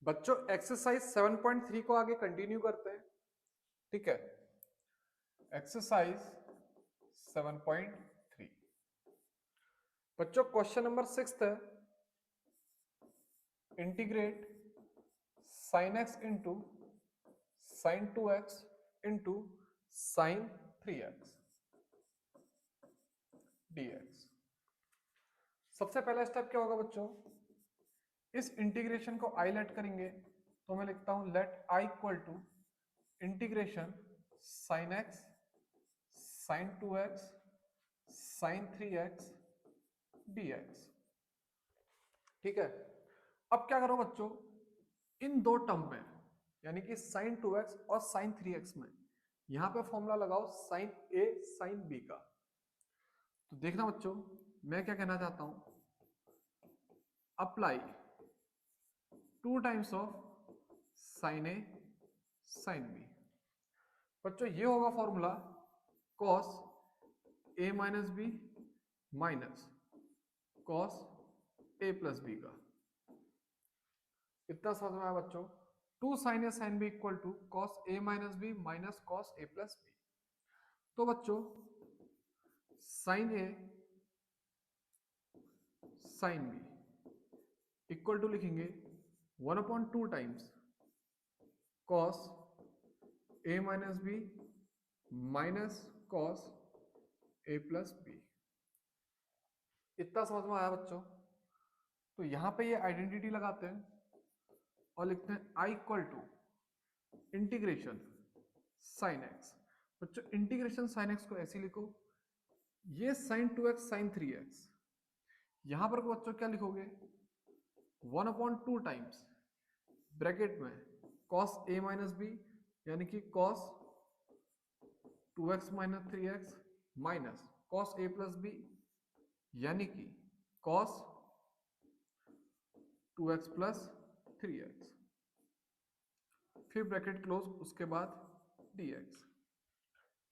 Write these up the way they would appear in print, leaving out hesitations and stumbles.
बच्चों एक्सरसाइज 7.3 को आगे कंटिन्यू करते हैं। ठीक है, एक्सरसाइज 7.3 बच्चों क्वेश्चन नंबर 6 है, integrate sine x into sine 2x into sine 3x dx। सबसे पहला स्टेप क्या होगा बच्चों, इस इंटीग्रेशन को आई लेट करेंगे तो मैं लिखता हूं let i equal to integration sine x sine 2x sine 3x dx। ठीक है, अब क्या करो बच्चों, इन दो टर्म में यानी कि साइन 2x और साइन 3x में यहां पे फॉर्मूला लगाओ साइन a साइन b का। तो देखना बच्चों, मैं क्या कहना चाहता हूं, apply 2 times of sine a sine b। बच्चों ये होगा formula cos a minus b minus cos a plus b का। इतना समझ में आया बच्चों, 2 sine a sine b equal to cos a minus b minus cos a plus b. तो बच्चों sine a sine b equal to लिखेंगे 1/2 times cos a minus b minus cos a plus b. इतना समझ में आया बच्चों। तो यहां पे ये आइडेंटिटी लगाते हैं और लिखते हैं I equal to integration sine x. बच्चों इंटीग्रेशन साइन एक्स को ऐसे लिखो, ये साइन 2x साइन 3x, यहां पर बच्चों क्या लिखोगे 1/2 टाइम्स ब्रैकेट में cos a माइनस बी यानी कि cos 2x minus 3x minus cos a plus b यानी कि cos 2x प्लस 3x, फिर ब्रैकेट क्लोज, उसके बाद dx।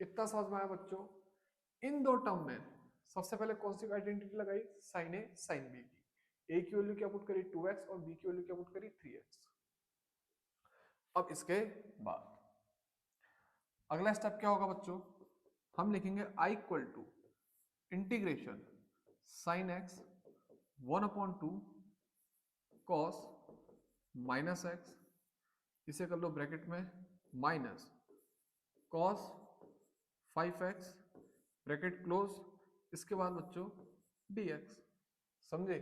इतना समझ में आया बच्चों। इन दो टर्म में सबसे पहले कौन सी आइडेंटिटी लगाई, साइन ए साइन बी की। ए की वैल्यू क्या पुट करी 2x और बी की वैल्यू क्या पुट करी 3x। अब इसके बाद अगला स्टेप क्या होगा बच्चों, हम लिखेंगे I equal to integration sine x 1/2 cos minus x, इसे कर लो ब्रैकेट में minus cos 5x bracket close, इसके बाद बच्चों dx। समझे,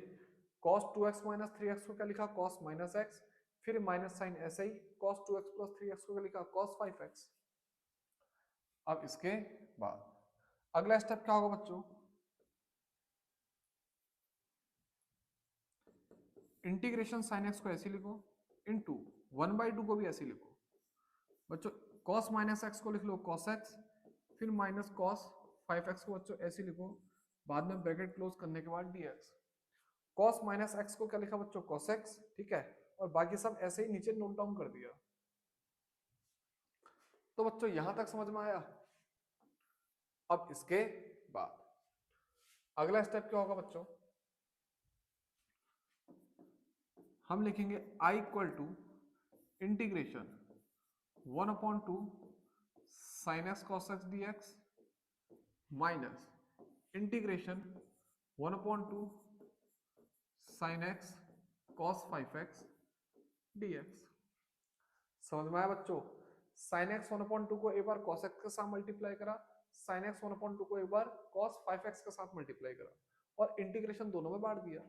cos 2x माइनस 3x को क्या लिखा cos माइनस x, फिर माइनस साइन ऐसे ही cos 2x प्लस 3x को क्या लिखा cos 5x। अब इसके बाद अगला स्टेप क्या होगा बच्चों, इंटीग्रेशन साइन एक्स को ऐसे लिखो इनटू 1/2 को भी ऐसे लिखो। बच्चों cos माइनस एक्स को लिख लो cos x, फिर माइनस cos 5x को बच्चों ऐसे लिखो, बाद में ब्रैकेट क्लोज करने के बाद dx। cos माइनस एक्स को क्या लिखा बच्चों cos x, ठीक है, और बाकी सब ऐसे ही नीचे नोट डाउन कर दिया। तो बच्चों यहां तक समझ में आया। अब इसके बाद अगला स्टेप क्या होगा बच्चों, हम लिखेंगे I equal to integration 1/2 sine x cos x dx minus integration 1/2 sine x cos 5x dx। समझ में आया बच्चों, साइन एक्स 1/2 को एक बार cos x के साथ मल्टीप्लाई करा, साइन एक्स 1/2 को एक बार cos 5x के साथ मल्टीप्लाई करा और इंटीग्रेशन दोनों में बांट दिया।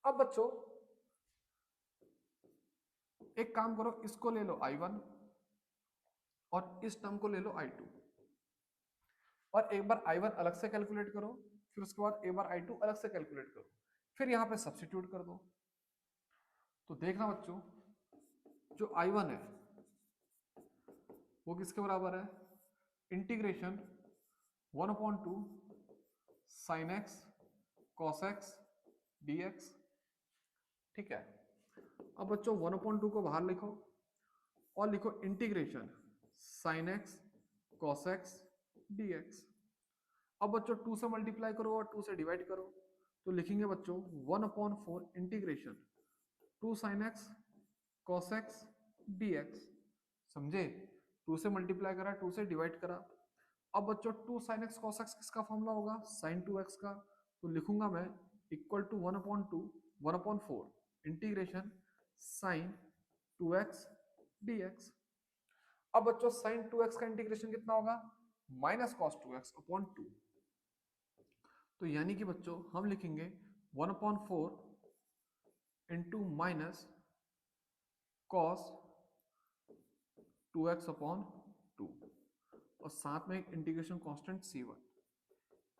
अब बच्चों एक काम करो, इसको ले लो i1 और इस टर्म को ले लो i2 और एक बार i1 अलग से कैलकुलेट करो, फिर उसके बाद एक बार i2 अलग से कैलकुलेट करो, फिर यहां पे सब्स्टिट्यूट कर दो। तो देखना बच्चों, जो i1 है वो किसके बराबर है, integration 1/2 sine x cos x dx। ठीक है, अब बच्चों 1/2 को बाहर लिखो और लिखो integration sine x cos x dx। अब बच्चों 2 से मल्टीप्लाई करो और 2 से डिवाइड करो, तो लिखेंगे बच्चों 1/4 integration 2 sine x cos x dx, समझे? 2 से मल्टीप्लाई करा, 2 से डिवाइड करा। अब बच्चों 2 sin x cos x किसका फॉर्मूला होगा? sin 2x का। तो लिखूंगा मैं equal to 1/2 1/4 integration sin 2x dx। अब बच्चों sin 2x का इंटीग्रेशन कितना होगा? Minus cos 2x upon 2। तो यानी कि बच्चों हम लिखेंगे 1/4 into minus cos 2x upon 2 और साथ में एक इंटीग्रेशन कांस्टेंट c1।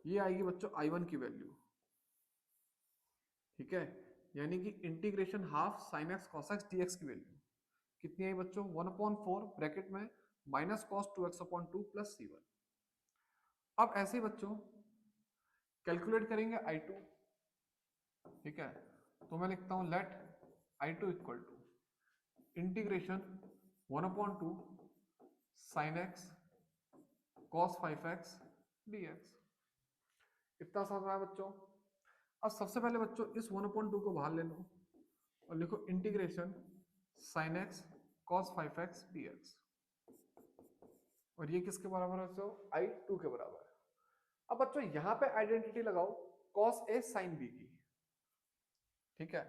ये आएगी बच्चों i1 की वैल्यू, ठीक है? यानी कि integration half sin x cos x dx की वैल्यू कितनी आई बच्चों? 1/4 ब्रैकेट में minus cos 2x upon 2 plus c1। अब ऐसे ही बच्चों कैलकुलेट करेंगे i2, ठीक है? तो मैं लिखता हूं let i2 equal to integration 1/2 sin x cos 5x dx। इतना समझ में आया बच्चों? अब सबसे पहले बच्चों इस 1/2 को बाहर ले लो और लिखो integration sin x cos 5x dx। और ये किसके बराबर है बच्चों? i2 के बराबर। अब बच्चों यहां पे आइडेंटिटी लगाओ cos a sin b की, ठीक है?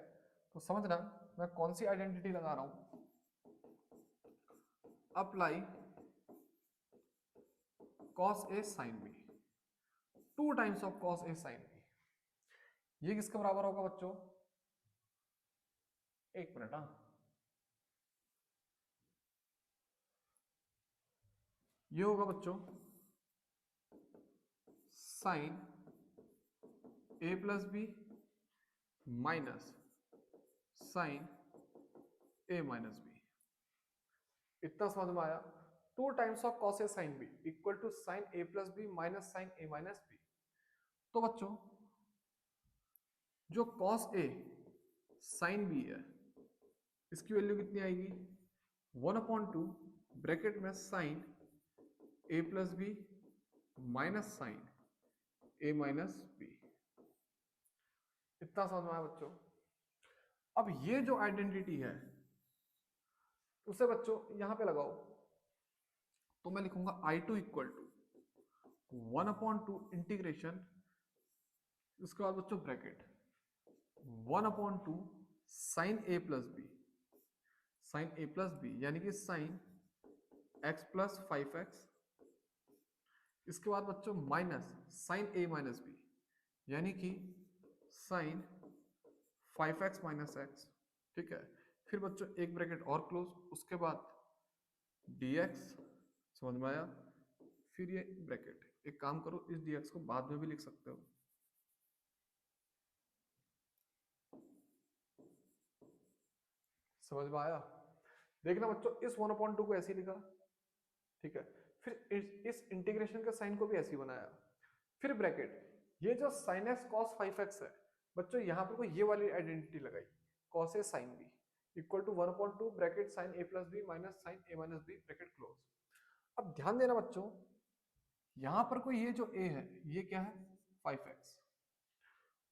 तो समझना मैं कौन सी आइडेंटिटी लगा रहा हूं। Apply cos a sin b, 2 times of cos a sin b। ये किसके बराबर होगा बच्चों? एक मिनट, हाँ, ये होगा बच्चों sine a plus b minus sine a minus b. इतना समझ में आया? 2 times of cos a sin b equal to sine a plus b minus sine a minus b. तो बच्चों जो cos a sin b है इसकी वैल्यू कितनी आएगी? 1/2 ब्रैकेट में sine a plus b minus sine a minus b. इतना समझ में आया बच्चों? अब ये जो आइडेंटिटी है उसे बच्चों यहां पे लगाओ। तो मैं लिखूंगा i2 इक्वल टू 1/2 इंटीग्रेशन, इसके बाद बच्चों bracket 1/2 sine a plus b, sine a plus b यानी कि साइन x प्लस 5x। इसके बाद बच्चों minus sine a minus b यानी कि साइन 5x माइनस x, ठीक है? फिर बच्चों एक ब्रैकेट और क्लोज, उसके बाद dx, समझ में आया? फिर ये ब्रैकेट, एक काम करो इस dx को बाद में भी लिख सकते हो, समझ में आया? देखना बच्चों इस 1/2 को ऐसे लिखा, ठीक है? फिर इस इंटीग्रेशन के साइन को भी ऐसे बनाया, फिर ब्रैकेट, ये जो sin x cos 5x है बच्चों यहाँ पर कोई ये वाली आइडेंटिटी लगाई cos a sin b equal to 1/2 bracket sin a plus b minus sin a minus b bracket close. अब ध्यान देना बच्चों यहाँ पर कोई ये जो a है ये क्या है? 5x,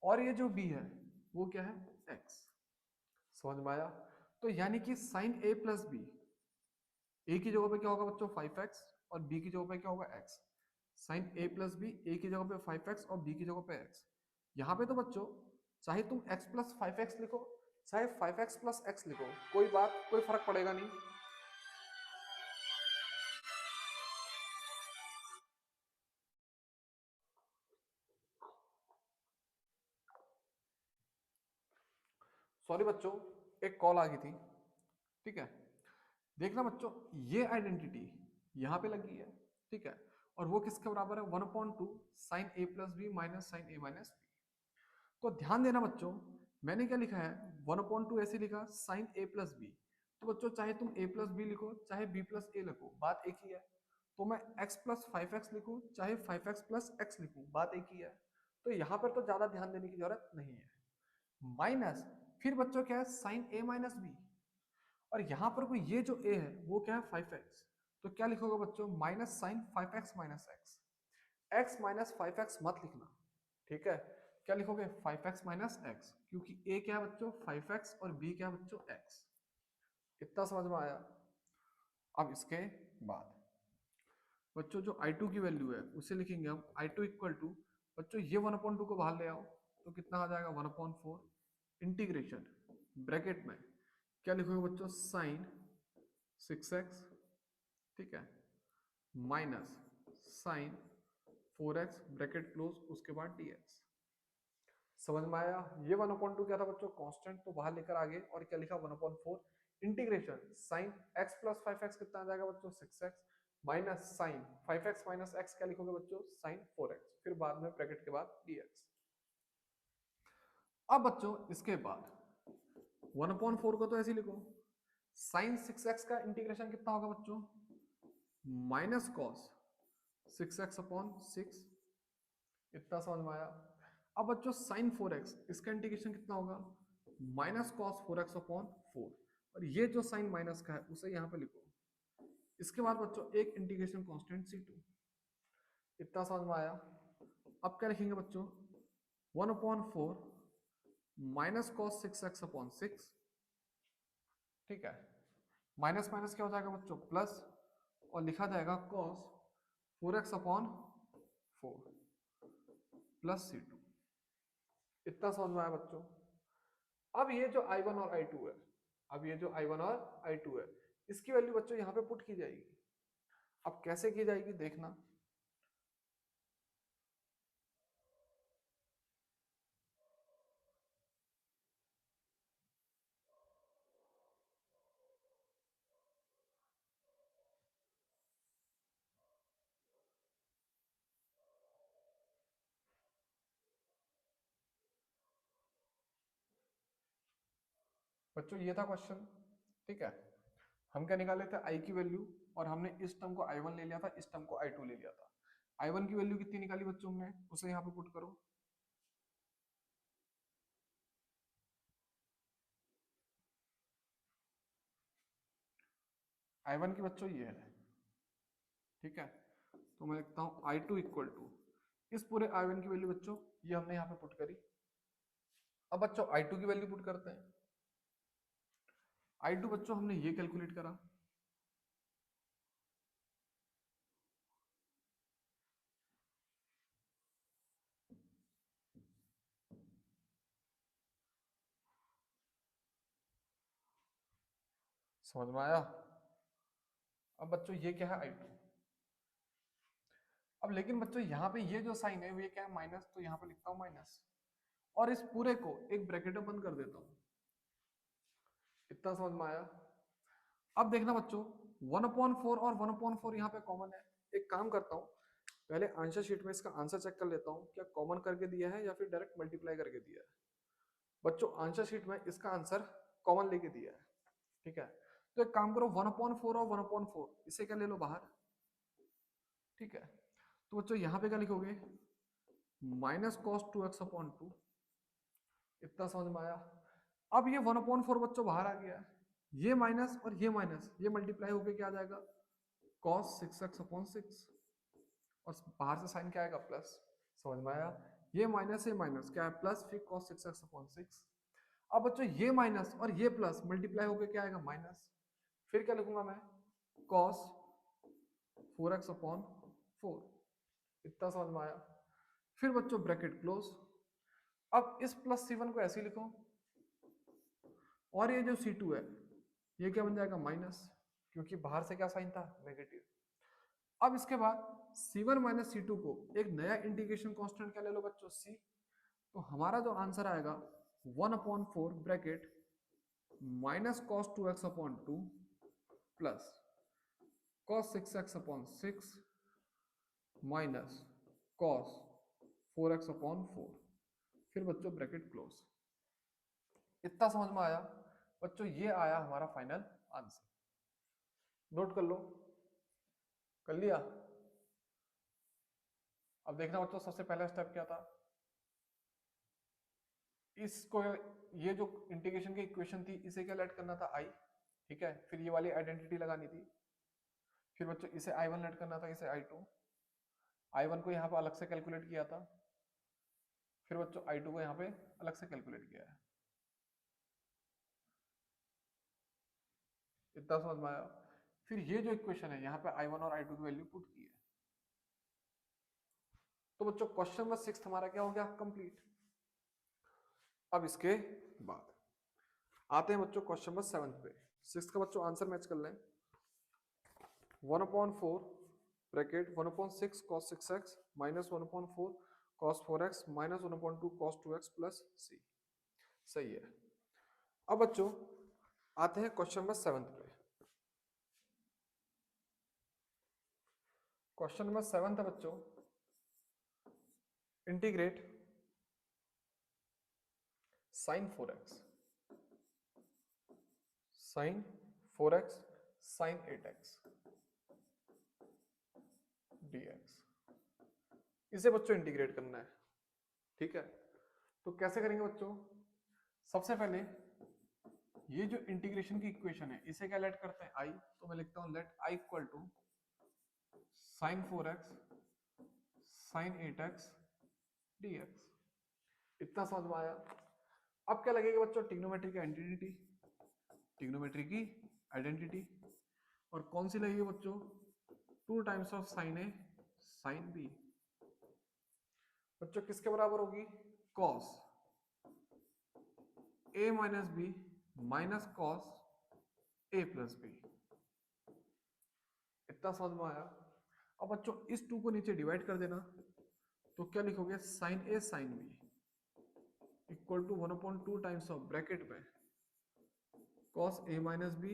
और ये जो b है वो क्या है? x। समझ में आया? तो यानी कि sin a plus b, a की जगह पे क्या होगा बच्चों? 5x और b की जगह पे क्या होगा? x। sin a plus b, a की जगह पे 5x और b की जगह पे x। यहाँ पे तो बच्चों चाहे तुम x प्लस 5x लिखो चाहे 5x प्लस x लिखो, कोई फर्क पड़ेगा नहीं। सॉरी बच्चों एक कॉल आ गई थी, ठीक है? देखना बच्चों ये आइडेंटिटी यहाँ पे लगी है, ठीक है? और वो किसके बराबर है? 1/2 sine a plus b minus sine a minus b. तो ध्यान देना बच्चों मैंने क्या लिखा है? 1/2 ऐसे लिखा साइन a प्लस बी। तो बच्चों चाहे तुम a प्लस बी लिखो चाहे b प्लस a लिखो, बात एक ही है। तो मैं x प्लस 5x लिखूं चाहे 5x प्लस x लिखूं, बात एक ही है। तो यहाँ पर तो ज्यादा ध्यान देने की जरूरत नहीं है। माइनस फिर बच्चों क्या है? साइन a माइनस बी, और यहाँ पर कोई ये जो a है वो क्या है? 5x। तो क्या लिखोगे बच्चों? Minus sine 5x minus x। x minus 5x मत लिखना, ठीक है? क्या लिखोगे? 5x माइनस x, क्योंकि a क्या है बच्चों? 5x और b क्या है बच्चों? x। इतना समझ में आया। अब इसके बाद बच्चों जो I2 की वैल्यू है उसे लिखेंगे हम I2 इक्वल टू, बच्चों ये 1/2 को बाहर ले आओ तो कितना आ जाएगा 1/4 इंटीग्रेशन ब्रैकेट में क्या लिखोगे बच्चों साइन 6x, ठीक है, minus sign 4x bracket close, उसके बाद dx। समझ में आया। ये 1/2 क्या था बच्चों कांस्टेंट, तो बाहर लेकर आगे और क्या लिखा 1/4 integration sign x plus 5x कितना आ जाएगा बच्चों 6x minus sine 5x minus x क्या लिखोगे बच्चों साइन 4x, फिर बाद में ब्रैकेट के बाद dx। अब बच्चों इसके बाद 1/4 को तो ऐसे ही लिखो, साइन 6x का इंटीग्रेशन कितना होगा बच्चों माइनस कॉस 6x अपॉन 6, इतना समझ में आया। अब बच्चों साइन 4x इसका इंटीग्रेशन कितना होगा माइनस कॉस 4x अपॉन 4, और ये जो साइन माइनस का है उसे यहाँ पे लिखो। इसके बाद बच्चों एक इंटीग्रेशन कांस्टेंट c2, इतना समझ में आया। अब क्या लिखेंगे बच्चों 1/4 माइनस कॉस 6x अपॉन 6, ठीक है, माइनस माइनस क्या हो जाएगा बच्चों प्लस, और लिखा जाएगा cos 4x upon 4 plus c2, इतना समझ में आया बच्चों। अब ये जो I1 और I2 है, अब ये जो I1 और I2 है इसकी वैल्यू बच्चों यहाँ पे पुट की जाएगी। अब कैसे की जाएगी देखना, बच्चों ये था क्वेश्चन, ठीक है। हम क्या निकाले थे I की वैल्यू, और हमने इस टर्म को I1 ले लिया था, इस टर्म को I2 ले लिया था। I1 की वैल्यू कितनी निकाली बच्चों हमने, उसे यहाँ पे पुट करो। I1 की बच्चों ये है, ठीक है, तो मैं लिखता हूँ I2 इक्वल टू, इस पूरे I1 की वैल्यू बच्चों ये हमने यहाँ पे पुट करी। अब बच्चों I2 की वैल्यू पुट करते हैं। I2 बच्चों हमने ये कैलकुलेट करा, समझ में आया। अब बच्चों ये क्या है I2, अब लेकिन बच्चों यहाँ पे ये जो साइन है वो ये क्या है माइनस, तो यहाँ पे लिखता हूँ माइनस, और इस पूरे को एक ब्रैकेट में बंद कर देता हूँ, इतना समझ में आया। अब देखना बच्चों 1/4 और 1/4 यहाँ पे कॉमन है, एक काम करता हूँ पहले आंसर शीट में इसका आंसर चेक कर लेता हूँ क्या कॉमन करके दिया है या फिर डायरेक्ट मल्टीप्लाई करके दिया है। बच्चों आंसर शीट में इसका आंसर कॉमन लेके दिया है, ठीक है, तो एक काम करो 1/4 और 1/4 इसे क्या ले लो बाहर, ठीक है, तो बच्चों यहाँ पे क्या लिखोगे माइनस कॉस 2x अपॉन 2, इतना समझ में आया। अब ये 1/4 बच्चों बाहर आ गया है, ये माइनस और ये माइनस ये मल्टीप्लाई होके क्या आ जाएगा cos 6x अपॉन 6, और बाहर से साइन क्या आएगा प्लस, समझ में आया। ये माइनस क्या है प्लस, फिर cos 6x अपॉन 6। अब बच्चों ये माइनस और ये प्लस मल्टीप्लाई होके क्या आएगा माइनस, फिर क्या लिखूंगा मैं cos 4x अपॉन 4, इतना समझ में आया। फिर बच्चों ब्रैकेट क्लोज, अब इस प्लस C1 को ऐसे ही लिखो, और ये जो C2 है ये क्या बन जाएगा माइनस, क्योंकि बाहर से क्या साइन था नेगेटिव। अब इसके बाद C1 माइनस C2 को एक नया इंटीग्रेशन कांस्टेंट क्या ले लो बच्चों C, तो हमारा जो आंसर आएगा 1/4 bracket minus cos 2x upon 2 plus cos 6x upon 6 minus cos 4x upon 4, फिर बच्चों ब्रैकेट क्लोज, इतना समझ में आया। बच्चों ये आया हमारा फाइनल आंसर, नोट कर लो, कर लिया। अब देखना बच्चों सबसे पहला स्टेप क्या था, इसको ये जो इंटीग्रेशन की इक्वेशन थी इसे क्या लेट करना था I, ठीक है, फिर ये वाली आइडेंटिटी लगानी थी, फिर बच्चों इसे I1 लेट करना था, इसे I2, I1 को यहाँ पे अलग से कैलकुलेट किया था, फिर बच्चों I2 को यहाँ पे अलग से कैलकुलेट किया है। इतना समझ में आया। फिर ये जो इक्वेशन है यहाँ पे I1 और I2 की वैल्यू पुट की है। तो बच्चों क्वेश्चन नंबर 6 हमारा क्या हो गया, कंप्लीट। अब इसके बाद आते हैं बच्चों क्वेश्चन नंबर 7 पे। 6 का बच्चों आंसर मैच कर लें। 1/4 bracket 1/6 cos 6x minus 1/4 cos 4x minus 1/2 cos 2x plus c। सही है। अब बच्चों आते हैं क्वेश्चन नंबर 7 पे। क्वेश्चन नंबर 7 है बच्चों, integrate sin 4x sin 4x sin 8x dx। इसे बच्चों इंटीग्रेट करना है, ठीक है। तो कैसे करेंगे बच्चों, सबसे पहले ये जो इंटीग्रेशन की इक्वेशन है इसे क्या लेट करते हैं i, तो मैं लिखता हूं let i equal to sin 4x sin 8x dx। इतना समझ में आया। अब क्या लगेगा बच्चों, ट्रिग्नोमेट्री की आइडेंटिटी, ट्रिग्नोमेट्री की आइडेंटिटी। और कौन सी लगेगी बच्चों, 2 times of sine a sine b. बच्चों किसके बराबर होगी, cos a minus b minus cos a plus b. इतना समझ में आया। अब बच्चों इस 2 को नीचे डिवाइड कर देना, तो क्या लिखोगे, sine a sine b equal to 1/2 times of bracket में cos a minus b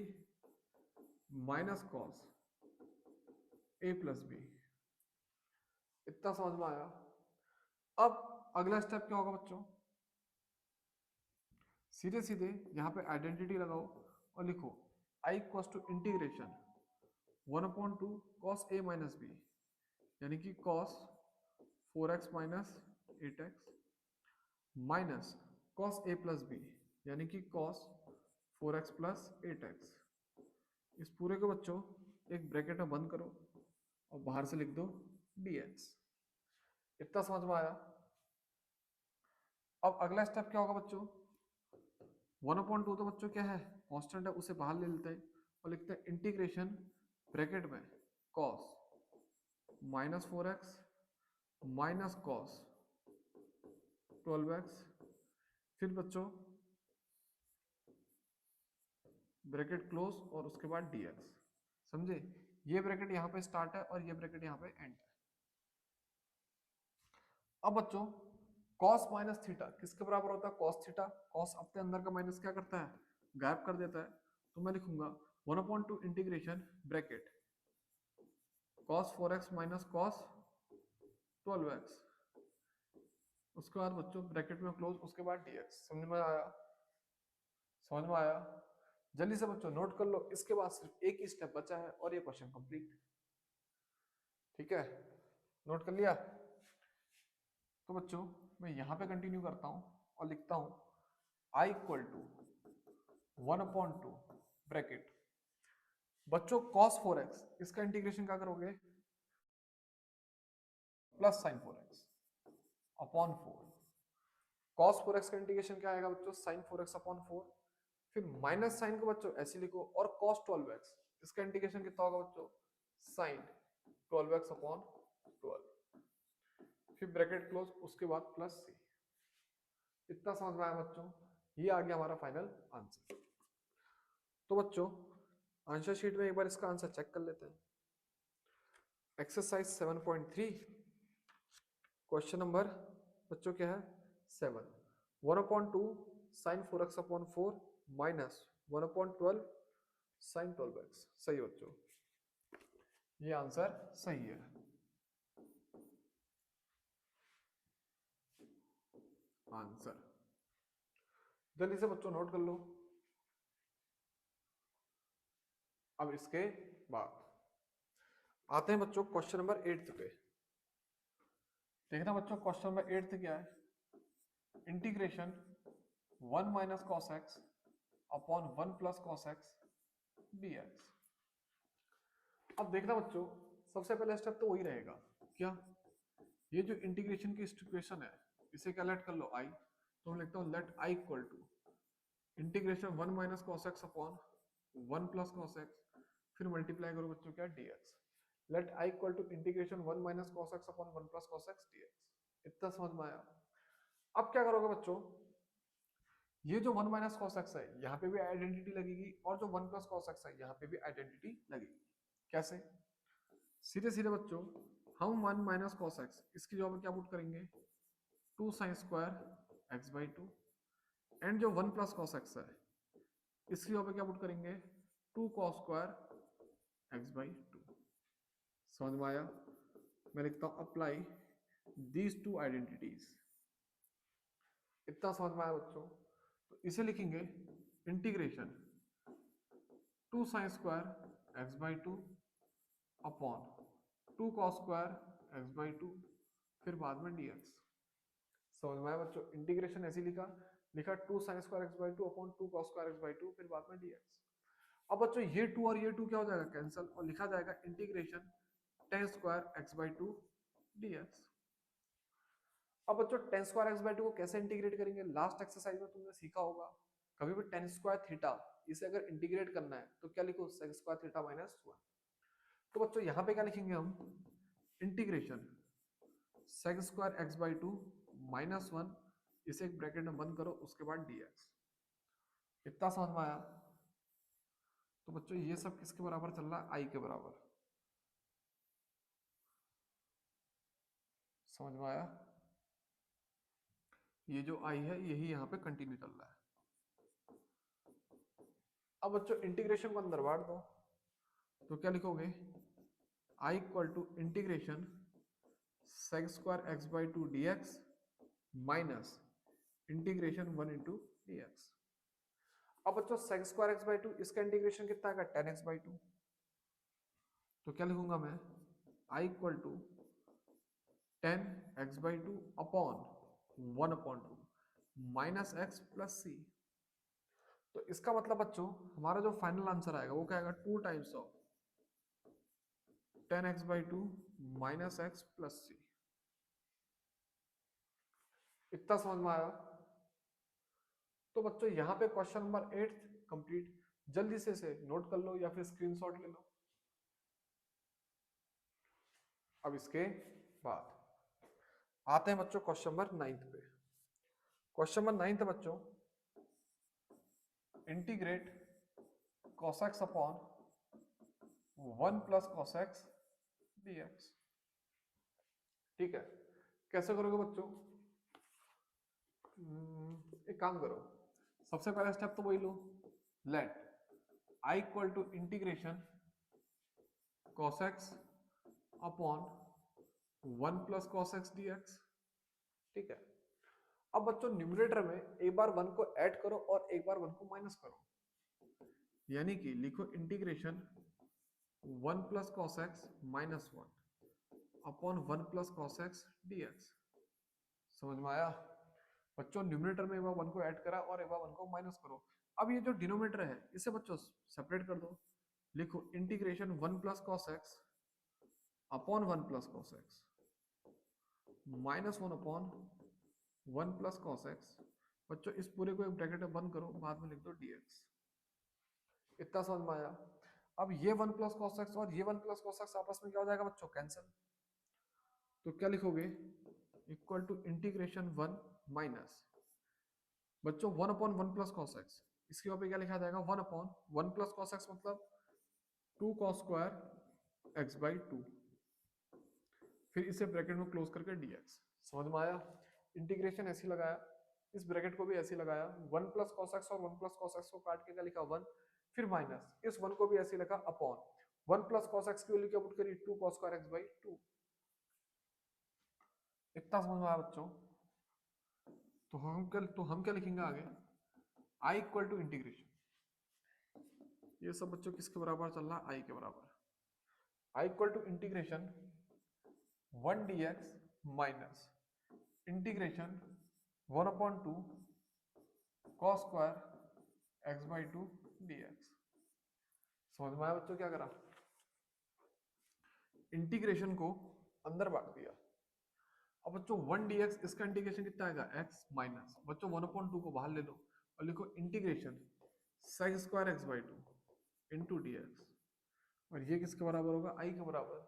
minus cos a plus b. इतना समझ में आया। अब अगला स्टेप क्या होगा बच्चों, सीधे सीधे यहाँ पे आइडेंटिटी लगाओ और लिखो i equals to integration 1/2 cos a minus b यानी कि cos 4x minus 8x minus cos a plus b यानी कि cos 4x प्लस 8x। इस पूरे को बच्चों एक ब्रैकेट में बंद करो और बाहर से लिख दो dx। इतना समझ में आया। अब अगला स्टेप क्या होगा बच्चों, 1/2 तो बच्चों क्या है, कांस्टेंट है, उसे बाहर ले लेते हैं और लिखते हैं इंटीग्रेशन ब्रैकेट में cos minus 4x minus cos 12x, फिर बच्चों ब्रैकेट क्लोज और उसके बाद dx। समझे, ये ब्रैकेट यहाँ पे स्टार्ट है और ये ब्रैकेट यहाँ पे एंड है। अब बच्चों cos माइनस थीटा किसके बराबर होता है, cos थीटा। cos अपने अंदर का माइनस क्या करता है, गायब कर देता है। तो मैं लिखूंगा 1/2 integration bracket cos 4x minus cos 12x, उसके बाद बच्चों ब्रैकेट में क्लोज, उसके बाद dx। समझ में आया, समझ में आया। जल्दी से बच्चों नोट कर लो, इसके बाद सिर्फ एक ही स्टेप बचा है और ये क्वेश्चन कंप्लीट। ठीक है, नोट कर लिया। तो बच्चों मैं यहाँ पे कंटिन्यू करता हूँ और लिखता हूँ i इक्वल टू 1/2 ब्रैकेट बच्चों cos 4x, इसका इंटीग्रेशन क्या करोगे, plus sign 4x upon 4। cos 4x का इंटीग्रेशन क्या आएगा बच्चों, sin 4x अपॉन 4। फिर माइनस साइन को बच्चों ऐसे लिखो और cos 12x, इसका इंटीग्रेशन कितना होगा बच्चों, sin 12x अपॉन 12। फिर ब्रैकेट क्लोज, उसके बाद प्लस c। इतना समझ में आया बच्चों, ये आ गया हमारा फाइनल आंसर। तो बच्चों आंसर शीट में एक बार इसका आंसर चेक कर लेते हैं। एक्सरसाइज 7.3 क्वेश्चन नंबर बच्चों क्या है 7, 1/2 sin 4x upon 4 minus 1/12 sin 12x। सही बच्चों, ये आंसर सही है। आंसर जल्दी से बच्चों नोट कर लो। अब इसके बाद आते हैं बच्चों क्वेश्चन नंबर 8 पे। देखना बच्चों क्वेश्चन नंबर 8 क्या है, integration 1 minus cos x upon 1 plus cos x dx। अब देखना बच्चों सबसे पहले स्टेप तो वही रहेगा, क्या, ये जो इंटीग्रेशन की इक्वेशन है इसे क्या लेट कर लो i, तो मैं लिखता हूँ let i equal to integration 1 minus cos x upon one plus cos x, फिर मल्टीप्लाई करो बच्चों क्या dx, let i equal to integration one minus cos x upon one plus cos x dx। इतना समझ में आया? अब क्या करोगे बच्चों, ये जो वन माइनस कॉस एक्स है यहाँ पे भी आइडेंटिटी लगेगी, और जो वन प्लस कॉस एक्स है यहाँ पे भी आइडेंटिटी लगेगी। कैसे? सीधे सीधे बच्चों, हम वन माइनस कॉस एक्स इसकी जगह पे क्या पुट करेंगे, two sine square x by two, and जो वन प्लस कॉस एक्स है इसकी जगह पे क्या पुट करेंगे, two cos square x by two. समझ में आया? मैं लिखता हूं अप्लाई दीज टू आइडेंटिटीज। इतना समझ में आया बच्चों? तो इसे लिखेंगे integration two sine square x by two upon two cos square x by two, फिर बाद में dx। समझ में आया बच्चों? इंटीग्रेशन ऐसे लिखा, लिखा two sine square x by two upon two cos square x by two, फिर बाद में dx। अब बच्चों ये टू और ये टू क्या हो जाएगा, कैंसिल, और लिखा जाएगा integration ten square x by two dx। अब बच्चों ten square x by to को कैसे इंटीग्रेट करेंगे, लास्ट एक्सरसाइज में तुमने सीखा होगा, कभी भी टेन स्क्वायर थीटा इसे अगर इंटीग्रेट करना है तो क्या लिखो, sec square theta minus one. तो बच्चों यहाँ पे क्या लिखेंगे हम, integration sec square x by two minus one, इसे एक ब्रैकेट में बंद करो, उसके बाद dx। इतना समझ में आया? तो बच्चों ये सब किसके बराबर चल रहा है, आई के बराबर। समझ में आया? ये जो आई है यही यहाँ पे कंटिन्यू चल रहा है। अब बच्चों इंटीग्रेशन को अंदर बांट दो, तो क्या लिखोगे, I equal to integration sec square x by two d x minus integration one into d x. अब बच्चों sec square x by two इसका इंटीग्रेशन कितना आएगा, टेन एक्स बाई टू। तो क्या लिखूंगा मैं, I equal to tan x by two upon one upon two minus x plus c. तो इसका मतलब बच्चों हमारा जो फाइनल आंसर आएगा वो क्या आएगा, two times of tan x by two minus x plus c. इतना समझ में आया? तो बच्चों यहाँ पे क्वेश्चन नंबर 8 कंप्लीट। जल्दी से इसे नोट कर लो या फिर स्क्रीनशॉट ले लो। अब इसके बाद आते हैं बच्चों क्वेश्चन नंबर 9 पे। क्वेश्चन नंबर 9 है बच्चों, integrate cos x upon one plus cos x dx। ठीक है, कैसे करोगे बच्चों, एक काम करो, सबसे पहला स्टेप तो वही लो, let i equal to integration cos x upon one plus cos x dx। ठीक है, अब बच्चों न्यूमरेटर में एक बार वन को ऐड करो और एक बार वन को माइनस करो, यानी कि लिखो integration one plus cos x minus one upon one plus cos x dx। समझ में आया बच्चों? न्यूमरेटर में एक बार वन को ऐड करा और एक बार वन को माइनस करो। अब ये जो डिनोमिनेटर है इसे बच्चों सेपरेट कर दो, लिखो integration one plus cos x upon one plus cos x minus one upon one plus cos x। बच्चों इस पूरे को एक ब्रैकेट में बंद करो, बाद में लिख दो dx। इतना समझ में आया? अब ये वन प्लस cos x और ये वन प्लस cos x आपस में क्या हो जाएगा बच्चों, कैंसिल। तो क्या लिखोगे, equal to integration one minus बच्चों one upon one plus cos x, इसके ऊपर क्या लिखा जाएगा, one upon one plus cos x मतलब two cos square x by two, फिर इसे ब्रैकेट में क्लोज करके dx। समझ में आया? इंटीग्रेशन ऐसे लगाया, इस ब्रैकेट को भी ऐसे लगाया, वन प्लस cos x और वन प्लस cos x को काट के क्या लिखा, वन, फिर माइनस इस वन को भी ऐसे लिखा upon one plus cos x की वैल्यू क्या पुट करी, two cos square x by two. इतना समझ में आया बच्चों? तो हम क्या लिखेंगे आगे, i इक्वल टू इंटीग्रेशन, ये सब बच्चों किसके बराबर चल रहा है, i के बराबर, i equal to integration one dx minus integration one upon two cos square x by two dx। समझ में आया बच्चों क्या करा, इंटीग्रेशन को अंदर बांट दिया। अब बच्चों वन dx इसका इंटीग्रेशन कितना आएगा, x माइनस बच्चों वन अपॉन टू को बाहर ले लो और लिखो integration sec square x by two into d x, और ये किसके बराबर होगा, आई के बराबर।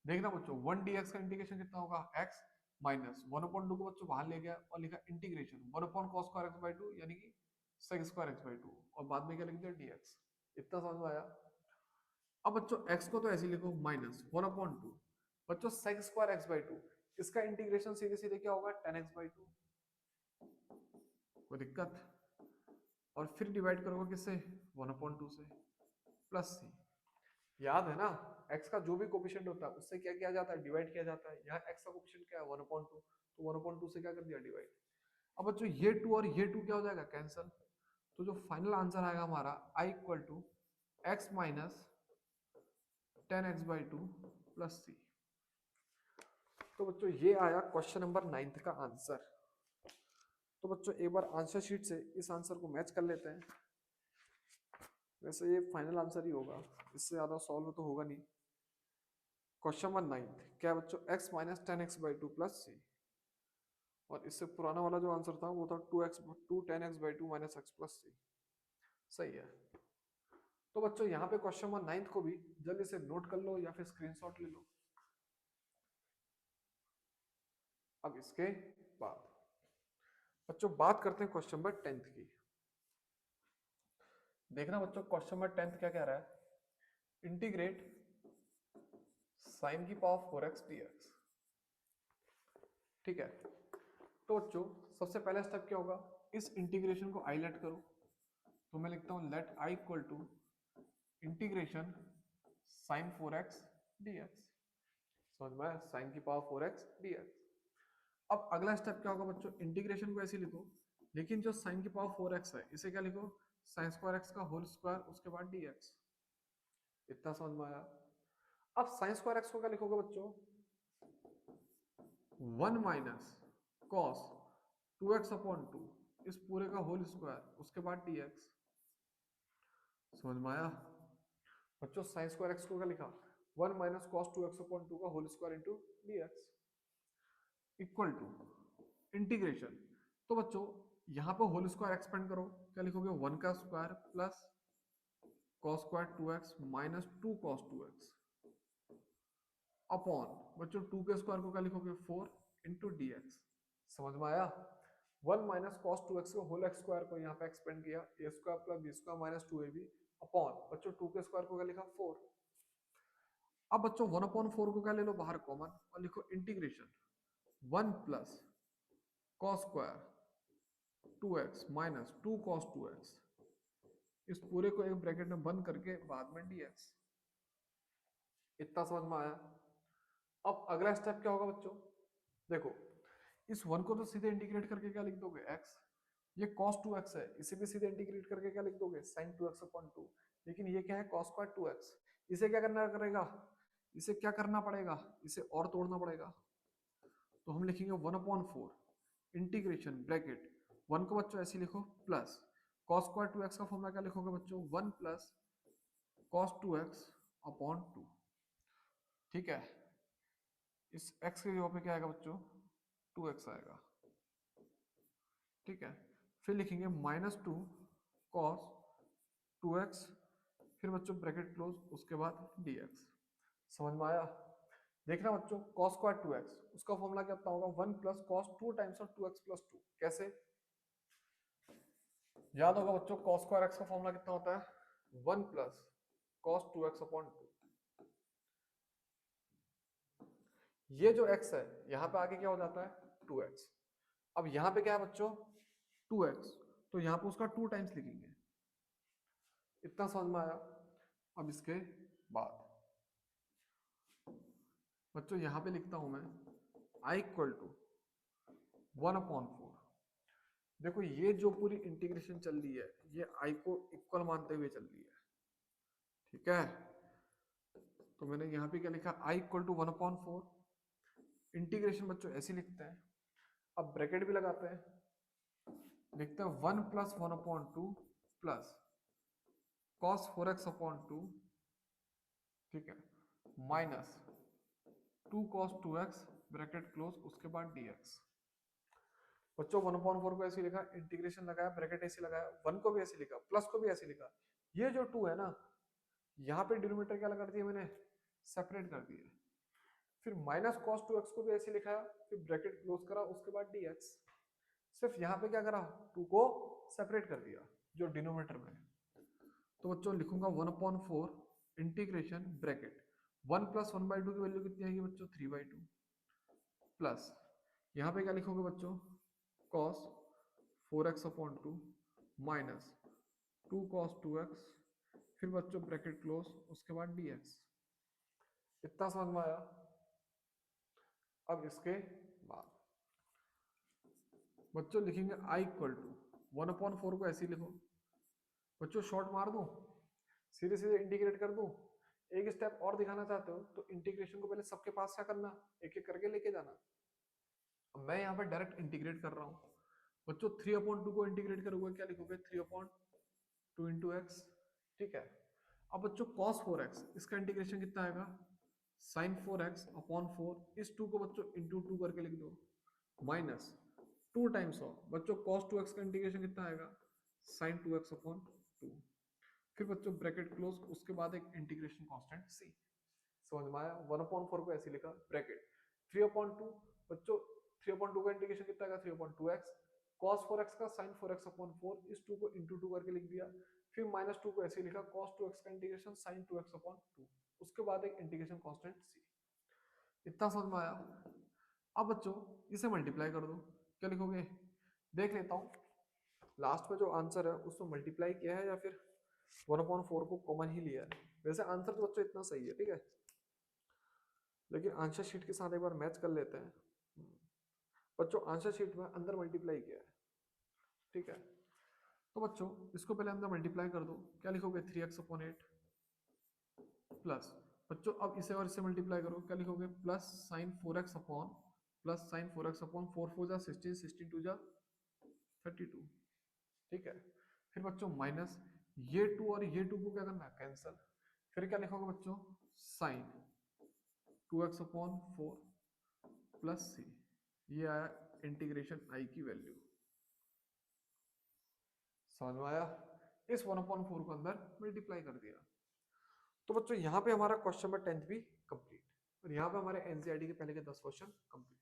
देखना बच्चों 1 dx का इंटीग्रेशन कितना होगा, x माइनस 1/2 को बच्चों बाहर ले गया और लिखा integration 1/cos square x by 2 यानी कि sec स्क्वायर x बाई 2, और बाद में क्या लिख दिया dx। इतना समझ में आया। अब बच्चों x को तो ऐसे ही लिखो माइनस 1/2 बच्चों sec स्क्वायर x बाई 2, इसका इंटीग्रेशन सीधे सीधे क्या होगा, tan x बाई 2, कोई दिक्कत। और फिर डिवाइड करोगे किससे, 1/2 से, प्लस सी। याद है ना, x का जो भी कोफिशिएंट होता है उससे क्या किया जाता है, डिवाइड किया जाता है। यहाँ x का कोफिशिएंट क्या है, 1/2, तो 1/2 से क्या कर दिया, डिवाइड। अब बच्चों ये 2 और ये 2 क्या हो जाएगा, कैंसिल। तो जो फाइनल आंसर आएगा हमारा i equal to x minus 10x by 2 plus c. तो बच्चों ये आया क्वेश्चन नंबर 9 का आंसर। तो बच्चों एक बार आंसर शीट से इस आंसर को मैच कर लेते हैं। वैसे ये फाइनल आंसर ही होगा, इससे ज्यादा सॉल्व तो होगा नहीं। क्वेश्चन नंबर 9 क्या है बच्चों, x minus 10x by 2 plus c, और इससे पुराना वाला जो आंसर था वो था 10x by 2 minus x plus c. सही है। तो बच्चों यहाँ पे क्वेश्चन नंबर 9 को भी जल्दी से नोट कर लो या फिर स्क्रीनशॉट ले लो। अब इसके बाद बच्चों बात करते हैं क्वेश्चन नंबर 10 की। देखना बच्चों क्वेश्चन नंबर 10 क्या कह रहा है, इंटीग्रेट साइन की पावर 4x dx। ठीक है, तो बच्चों सबसे पहला स्टेप क्या होगा, इस इंटीग्रेशन को आई लेट करो। तो मैं लिखता हूं let i equal to integration sine 4x dx। समझ में, साइन की पावर 4x dx। अब अगला स्टेप क्या होगा बच्चों, इंटीग्रेशन को ऐसे लिखो, लेकिन जो साइन की पावर 4x है इसे क्या लिखो, साइन स्क्वायर x का होल स्क्वायर उसके बाद dx। इतना समझ में आया। अब साइन स्क्वायर x को क्या लिखोगे बच्चों, 1 माइनस कॉस 2x अपॉन 2 इस पूरे का होल स्क्वायर उसके बाद dx। समझ में आया बच्चों, साइन स्क्वायर x को क्या लिखा, 1 माइनस कॉस 2x अपॉन 2 का whole square into dx equal to integration. तो बच्चों यहाँ पे होल स्क्वायर एक्सपेंड करो, क्या लिखोगे, 1 का square plus cos square 2x minus 2 cos 2x upon बच्चों 2 के स्क्वायर को क्या लिखोगे, 4 इंटू dx। समझ में आया। 1 माइनस कॉस 2x को होल एक्स स्क्वायर को यहाँ पे एक्सपेंड किया, a square plus b square minus 2ab upon बच्चों 2 के स्क्वायर को क्या लिखा, 4। अब बच्चों 1/4 को क्या ले लो बाहर कॉमन और लिखो integration 1 plus cos square 2x minus 2 cos 2x इस पूरे को एक ब्रैकेट में बंद करके बाद में dx। इतना समझ में आया। अब अगला स्टेप क्या होगा बच्चों, देखो इस 1 को तो सीधे इंटीग्रेट करके क्या लिख दोगे, x। ये cos 2x है, इसे भी सीधे इंटीग्रेट करके क्या लिख दोगे, sin 2x अपॉन 2। लेकिन ये क्या है, cos स्क्वायर 2x। इसे क्या करना करेगा, इसे क्या करना पड़ेगा, इसे और तोड़ना पड़ेगा। तो हम लिखेंगे 1/4 इंटीग्रेशन ब्रैकेट 1 को बच्चों ऐसे लिखो प्लस cos स्क्वायर 2x का फॉर्मूला क्या लिखोगे बच्चों, 1 प्लस cos 2x अपॉन 2। ठीक है, इस x के जगह पे क्या आएगा बच्चों, 2x आएगा। ठीक है, फिर लिखेंगे माइनस 2 कॉस 2x, फिर बच्चों ब्रैकेट क्लोज उसके बाद dx। समझ में आया। देखना बच्चों cos स्क्वायर 2x उसका फॉर्मूला क्या होगा, 1 plus cos 2 times of 2x plus 2। कैसे याद होगा बच्चों, cos स्क्वायर x का फॉर्मूला कितना होता है, 1 प्लस cos 2x अपॉन 2। ये जो x है यहाँ पे आगे क्या हो जाता है, 2x। अब यहाँ पे क्या है बच्चों, 2x, तो यहाँ पे उसका 2 टाइम्स लिखेंगे। इतना समझ में आया। अब इसके बाद बच्चों यहाँ पे लिखता हूं मैं i इक्वल टू 1/4। देखो ये जो पूरी इंटीग्रेशन चल रही है ये i को इक्वल मानते हुए चल रही है। ठीक है, तो मैंने यहाँ पे क्या लिखा, i इक्वल टू 1/4। इंटीग्रेशन बच्चों ऐसे लिखते हैं, अब ब्रैकेट भी लगाते हैं, लिखते हैं 1 plus 1/2 plus cos 4x upon 2। ठीक है, minus 2 cos 2x bracket close उसके बाद dx। बच्चों 1/4 को ऐसे लिखा, इंटीग्रेशन लगाया, ब्रैकेट ऐसे लगाया, 1 को भी ऐसे लिखा, प्लस को भी ऐसे लिखा। ये जो 2 है ना यहाँ पे डिनोमिनेटर क्या कर दिया मैंने, सेपरेट कर दिया। फिर माइनस कॉस 2x को भी ऐसे लिखा, फिर ब्रैकेट क्लोज करा, उसके बाद dx। सिर्फ यहाँ पे क्या करा, 2 को सेपरेट कर दिया जो डिनोमिनेटर में है। तो बच्चों लिखूंगा 1/4 इंटीग्रेशन ब्रैकेट 1 + 1/2 की वैल्यू कितनी आएगी बच्चों, 3/2 प्लस यहाँ पे क्या लिखोगे बच्चों, cos 4x/2 minus 2 cos 2x, फिर बच्चों ब्रैकेट क्लोज, उसके बाद dx। इतना समझ में आया। अब इसके बाद बच्चों लिखेंगे i = 1/4 को ऐसे ही लिखो। बच्चों शॉर्ट मार दूं, सीधे सीधे इंटीग्रेट कर दूं, एक स्टेप और दिखाना चाहते हो तो इंटीग्रेशन को पहले सबके पास क्या करना, एक एक करके लेके जाना। अब मैं यहाँ पे डायरेक्ट इंटीग्रेट कर रहा हूँ बच्चों, 3/2 को इंटीग्रेट करोगे क्या लिखोगे, 3/2 × x। ठीक है। अब बच्चों cos 4x इसका इंटीग्रेशन कितना आएगा, sin 4x/4, इस 2 को बच्चों इंटू 2 करके लिख दो, माइनस 2 टाइम्स ऑफ बच्चों cos 2x का इंटीग्रेशन कितना आएगा, sin 2x/2। फिर बच्चों ब्रैकेट क्लोज, उसके बाद एक इंटीग्रेशन कांस्टेंट c। समझ में आया। 1/4 को ऐसे लिखा, ब्रैकेट 3/2 बच्चों 3/2 का इंटीग्रेशन कितना आएगा, 3/2x, cos 4x का sin 4x/4, इस 2 को इंटू 2 करके लिख दिया। फिर -2 को ऐसे लिखा, cos 2x का इंटीग्रेशन sin 2x/2, उसके बाद एक इंटीग्रेशन कांस्टेंट c। इतना समझ में आया। अब बच्चों इसे मल्टीप्लाई कर दो, क्या लिखोगे, देख लेता हूँ लास्ट में जो आंसर है उसको मल्टीप्लाई किया है या फिर 1/4 को कॉमन ही लिया है। वैसे आंसर तो बच्चों इतना सही है, ठीक है, लेकिन आंसर शीट के साथ एक बार मैच कर लेते हैं। बच्चों आंसर शीट में अंदर मल्टीप्लाई किया है, ठीक है, तो बच्चों इसको पहले अंदर मल्टीप्लाई कर दो, क्या लिखोगे, 3x/8 प्लस बच्चों अब इसे और इसे मल्टीप्लाई करो, क्या लिखोगे, प्लस sin 4x/4 4 16, 16 2 32। ठीक है। फिर बच्चों माइनस ये 2 और ये 2 को क्या करना है, कैंसल। फिर क्या लिखोगे बच्चों, sin 2x/4 प्लस c, ये आया इंटीग्रेशन i की वैल्यू। समझ में आया। इस 1/4 को अंदर मल्टीप्लाई कर दिया। तो बच्चों यहाँ पे हमारा क्वेश्चन नंबर 10 भी कंप्लीट, और यहाँ पे हमारे एनसीईआरटी के पहले के 10 क्वेश्चन कंप्लीट।